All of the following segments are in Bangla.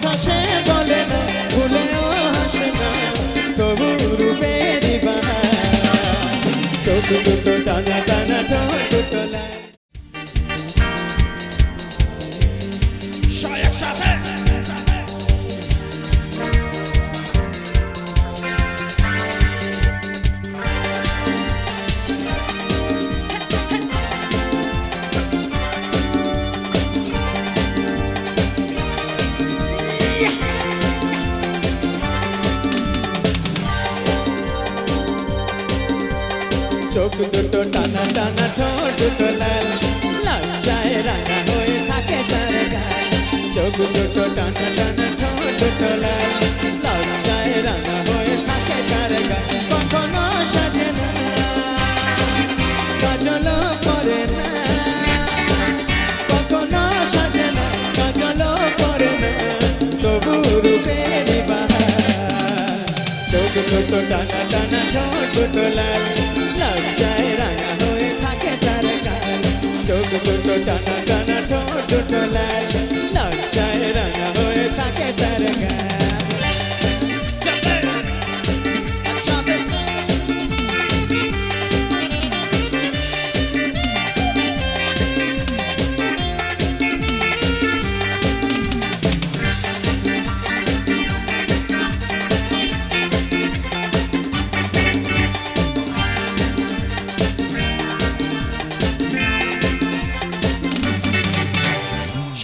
কথা সে বলে না ভুলেও হাসে না তবু রূপেরই বাহার চোখ দুটো টানা টানা ঠোঁট দুটো লাল চোখ দুটো টানা টানা ঠোঁট দুটো লাল লজ্জায় রাঙা হয়ে থাকে তার গাল চোখ দুটো টানা টানা ঠোঁট দুটো লাল লজ্জায় রাঙা হয়ে থাকে তার গাল কখনো সাজে না কাজলও পরে না কখনো সাজে না কাজলও পরে না তবু রূপেরই বাহার চোখ দুটো টানা টানা ঠোঁট দুটো লাল লজ্জায় রাঙা হয়ে থাকে তার গাল চোখ দুটো টানা টানা ঠোঁট দুটো লাল লজ্জায় রাঙা হয়ে থাকে তার গাল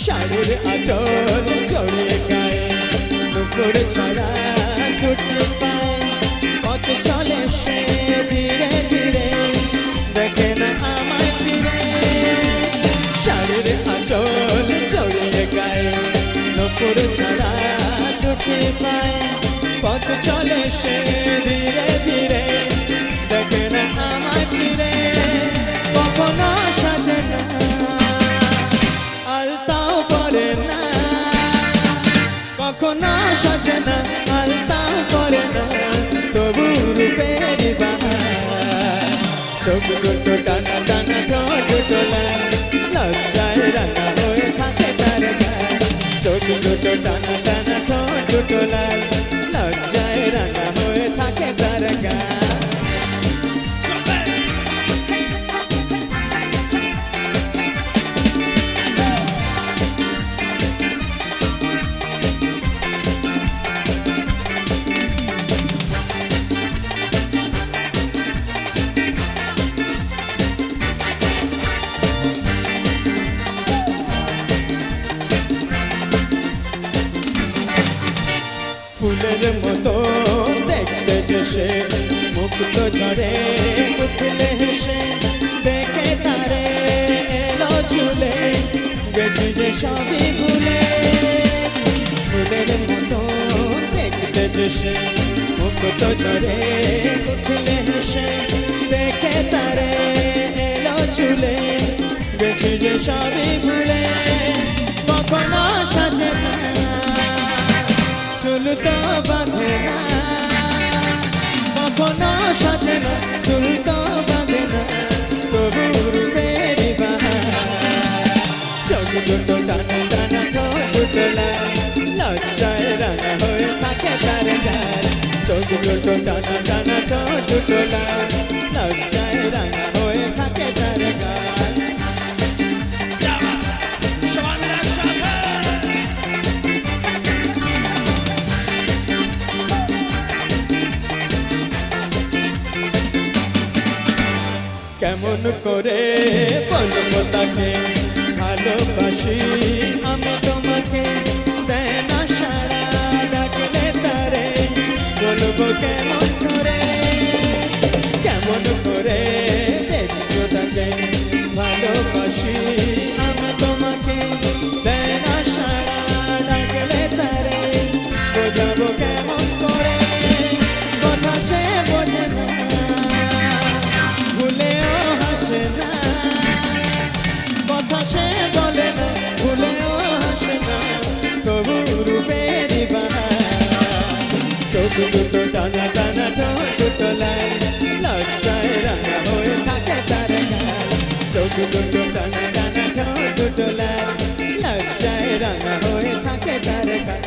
শাড়ির আঁচল জড়িয়ে গায়ে নুপুর ছড়া দুটো পায় পথ চলে সে ধীরে ধীরে দেখে না আমায় ফিরে শাড়ির আঁচল জড়িয়ে গায়ে নুপুর ছড়া দুটো পায় পথ চলে সে ধীরে ধীরে দেখে না আমায় ফিরে কখনো সাজে না আলতাও পরে না কখনো সাজে না আলতাও পরে না তবু রূপেরই বাহার চোখ দুটো টানা টানা ঠোঁট দুটো লাল লজ্জায় রাঙা হয়ে থাকে তার গাল চোখ দুটো টানা টানা ঠোঁট দুটো লাল লজ্জায় রাঙা হয়ে থাকে তার গাল ফুলের মতো দেখতে যে সে মুক্ত ঝরে উঠলে হেসে দেখে তারে এলো ঝুলে গেছি যে সবই ভুলে ফুলের মতো দেখতে যে সে মুক্ত ঝরে উঠলে হেসে দেখে তারে এলো ঝুলে গেছি যে সবই ভুলে কখনো সাজে না চুল তো বাঁধে না কখনো সাজে না চুল তো বাঁধে না তবু রূপেরই বাহার চোখ দুটো টানা টানা ঠোঁট দুটো লাল লজ্জায় রাঙা হয়ে থাকে তার গাল চোখ দুটো টানা টানা ঠোঁট দুটো লাল লজ্জায় রাঙা হয়ে থাকে তার গাল কেমন করে বলবো তাকে ভালোবাসি আমি তোমাকে দেয় না সারা ডাকলে তারে বলবো কেমন করে দেখবো তাকে ভালোবাসি আমি তোমাকে দেয় না সারা ডাকলে তারে বোঝাবো কেমন করে কথা সে বোঝে না ভুলেও হাসে না কথা সে বলে না ভুলেও হাসে না তবু রূপেরই বাহার চোখ দুটো টানা টানা ঠোঁট দুটো লাল লজ্জায় রাঙা হয়ে থাকে তার গাল চোখ দুটো টানা টানা ঠোঁট দুটো লাল লজ্জায় রাঙা হয়ে থাকে তার গাল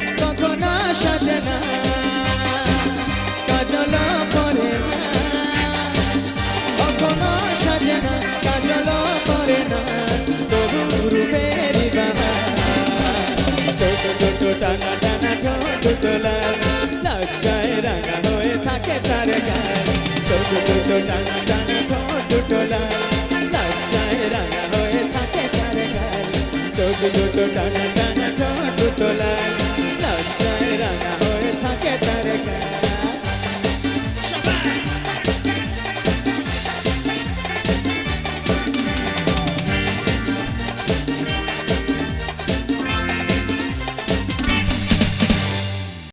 চোখ দুটো টানা